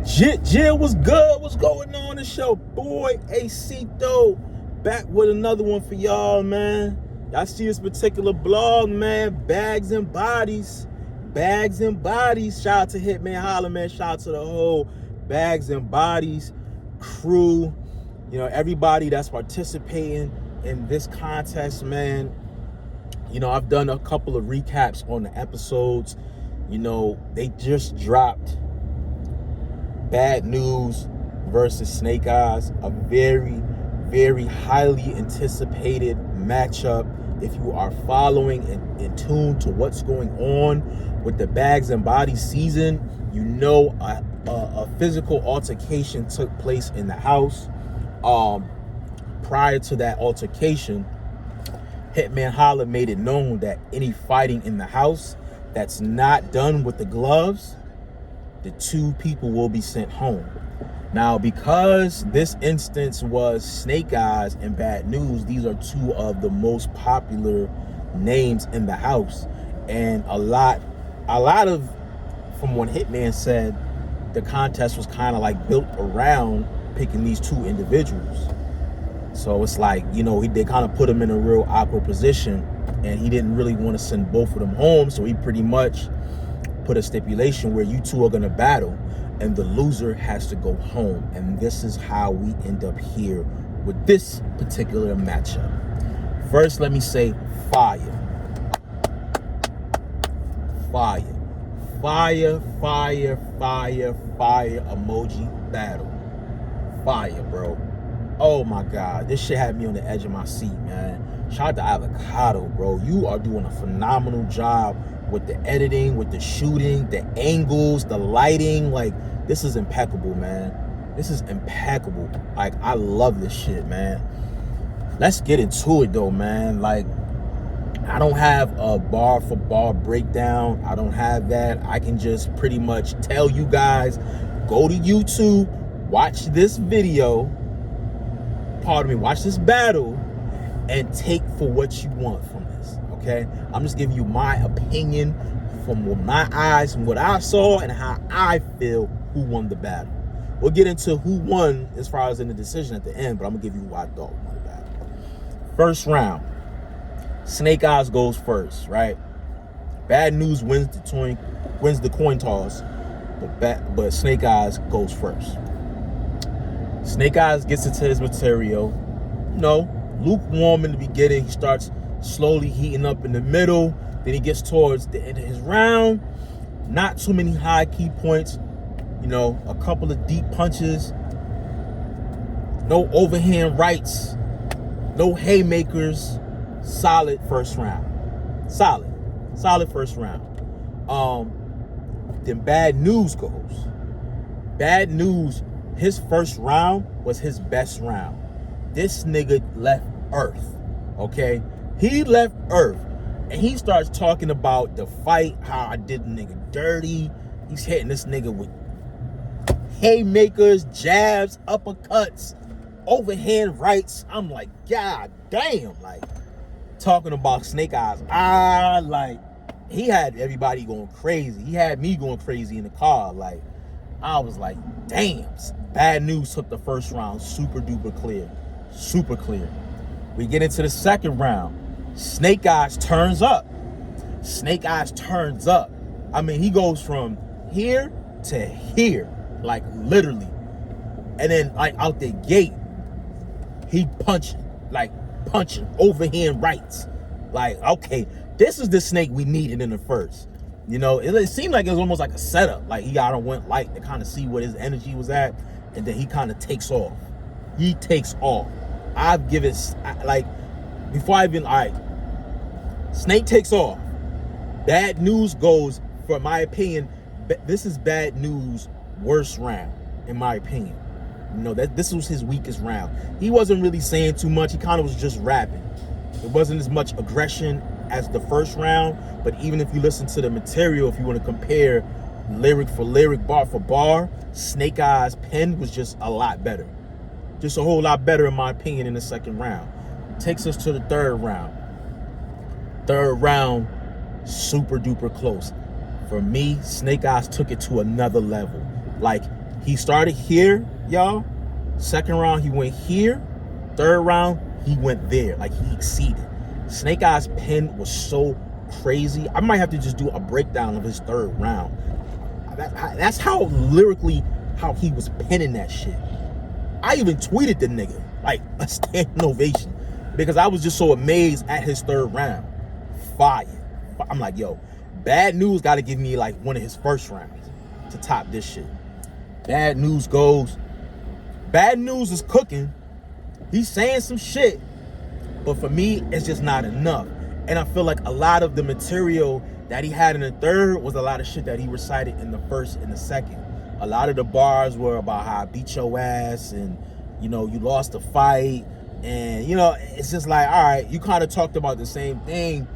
Jill was good. What's going on? The show, boy. Acito back with another one for y'all, man. Y'all see this particular blog, man? Bags and bodies. Bags and bodies. Shout out to Hitman Holla, man. Shout out to the whole Bags and Bodies crew. You know, everybody that's participating in this contest, man. You know, I've done a couple of recaps on the episodes. You know, they just dropped Bad Newz versus Snake Eyez, a very, very highly anticipated matchup. If you are following and in tune to what's going on with the Bags and Bodies season, you know a physical altercation took place in the house. Prior to that altercation, Hitman Holla made it known that any fighting in the house that's not done with the gloves, the two people will be sent home. Now, because this instance was Snake Eyez and Bad Newz, these are two of the most popular names in the house. And a lot of, from what Hitman said, the contest was kind of like built around picking these two individuals. So it's like, you know, they kind of put him in a real awkward position, and he didn't really want to send both of them home. So he pretty much put a stipulation where you two are going to battle and the loser has to go home. And this is how we end up here with this particular matchup. First, let me say fire. Fire. Fire, fire, fire, fire emoji battle. Fire, bro. Oh my God, this shit had me on the edge of my seat, man. Shout out to Avocado, bro. You are doing a phenomenal job with the editing, with the shooting, the angles, the lighting. Like, this is impeccable, man. This is impeccable. Like, I love this shit, man. Let's get into it, though, man. Like, I don't have a bar for bar breakdown. I don't have that. I can just pretty much tell you guys, go to YouTube, watch this video, watch this battle, and take for what you want from this, okay? I'm just giving you my opinion from my eyes, from what I saw, and how I feel who won the battle. We'll get into who won as far as in the decision at the end, but I'm gonna give you who I thought won the battle. First round, Snake Eyez goes first, right? Bad Newz wins the coin toss, but Snake Eyez goes first. Snake Eyez gets into his material. No, lukewarm in the beginning. He starts slowly heating up in the middle. Then he gets towards the end of his round. Not too many high key points. You know, a couple of deep punches. No overhand rights. No haymakers. Solid first round. Solid first round. Then Bad Newz goes. Bad Newz, his first round was his best round. This nigga left Earth, okay? He left Earth, and he starts talking about the fight, how I did the nigga dirty. He's hitting this nigga with haymakers, jabs, uppercuts, overhand rights. I'm like, God damn, like, talking about Snake Eyez. Like, he had everybody going crazy. He had me going crazy in the car. Like, I was like, damn. Bad Newz took the first round super duper clear. Super clear. We get into the second round. Snake Eyez turns up. Snake Eyez turns up. I mean, he goes from here to here. Like, literally. And then, like, out the gate, he punching. Overhand rights. Like, okay, this is the Snake we needed in the first. You know, it seemed like it was almost like a setup. Like, he got on went light to kind of see what his energy was at, and then he kind of takes off. He takes off. I've given, like, before I even, all right, Snake takes off. Bad Newz goes, for my opinion, this is Bad Newz' worst round, in my opinion. You know, this was his weakest round. He wasn't really saying too much. He kind of was just rapping. It wasn't as much aggression as the first round, but even if you listen to the material, if you want to compare lyric for lyric, bar for bar, Snake Eyez' pen was just a lot better. Just a whole lot better, in my opinion, in the second round. Takes us to the third round. Third round, super duper close. For me, Snake Eyez took it to another level. Like, He started here, y'all. Second round, he went here. Third round, he went there. Like, he exceeded. Snake Eyes' pen was so crazy. I might have to just do a breakdown of his third round. That's how lyrically, how he was penning that shit. I even tweeted the nigga, like, a standing ovation, because I was just so amazed at his third round. Fire. I'm like, yo, Bad Newz got to give me like one of his first rounds to top this shit. Bad Newz goes. Bad Newz is cooking. He's saying some shit, but for me, it's just not enough. And I feel like a lot of the material that he had in the third was a lot of shit that he recited in the first and the second. A lot of the bars were about how I beat your ass and, you know, you lost the fight. And, you know, it's just like, all right, you kind of talked about the same thing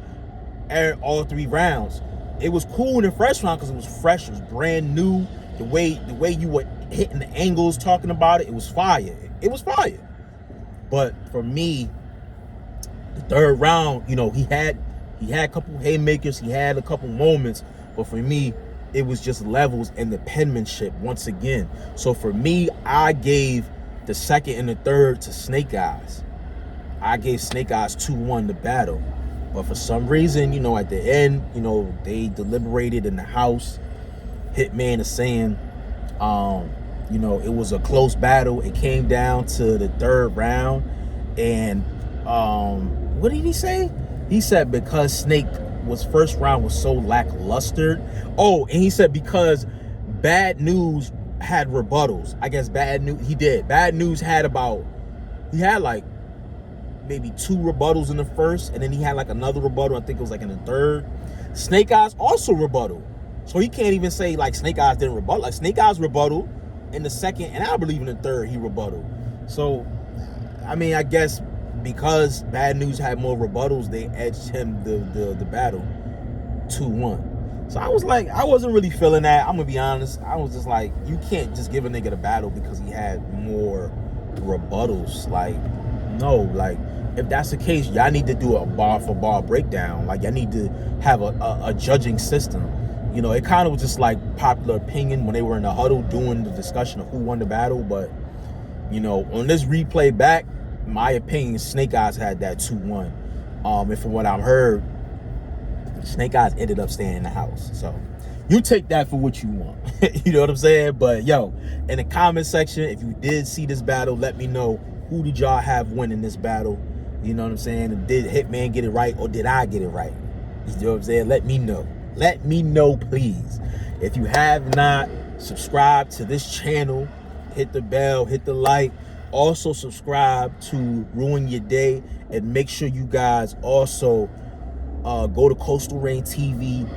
all three rounds. It was cool in the first round because it was fresh, it was brand new. The way you were hitting the angles, talking about it was fire. It was fire. But for me, the third round, you know, he had a couple haymakers, he had a couple moments, but for me, it was just levels and the penmanship once again. So for me, I gave the second and the third to Snake Eyes. I gave Snake Eyes 2-1 the battle. But for some reason, you know, at the end, you know, they deliberated in the house. Hitman is saying, you know, it was a close battle. It came down to the third round. And what did he say? He said because Snake was first round was so lackluster. Oh, and he said because Bad Newz had rebuttals. I guess Bad Newz, he did. Bad Newz had like maybe 2 rebuttals in the first, and then he had like another rebuttal, I think it was like in the third. Snake Eyes also rebuttal. So he can't even say like Snake Eyes didn't rebuttal. Like Snake Eyes rebuttal in the second, and I believe in the third he rebuttal. So, I mean, I guess because Bad Newz had more rebuttals, they edged him the battle 2-1. So I was like, I wasn't really feeling that. I'm gonna be honest. I was just like, you can't just give a nigga the battle because he had more rebuttals. Like, no, like, if that's the case, y'all need to do a bar for bar breakdown. Like, y'all need to have a judging system. You know, it kind of was just like popular opinion when they were in the huddle doing the discussion of who won the battle. But, you know, on this replay back, my opinion, Snake Eyes had that 2-1. And from what I've heard, Snake Eyes ended up staying in the house. So you take that for what you want. You know what I'm saying? But yo, in the comment section, if you did see this battle, let me know, who did y'all have winning this battle? You know what I'm saying? And did Hitman get it right, or did I get it right? You know what I'm saying? Let me know. Let me know, please. If you have not subscribed to this channel, hit the bell, hit the like. Also subscribe to Ruin Your Day, and make sure you guys also go to Coastal Rain TV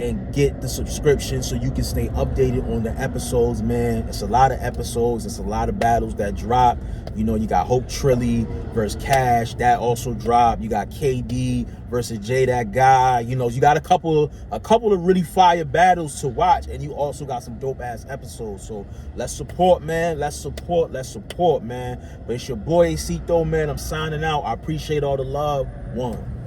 and get the subscription so you can stay updated on the episodes, man. It's a lot of episodes. It's a lot of battles that drop. You know, you got Hope Trilly versus Cash. That also dropped. You got KD versus Jay That Guy. You know, you got a couple of really fire battles to watch, and you also got some dope-ass episodes. So let's support, man. Let's support, man. But it's your boy, Cito, man. I'm signing out. I appreciate all the love. One.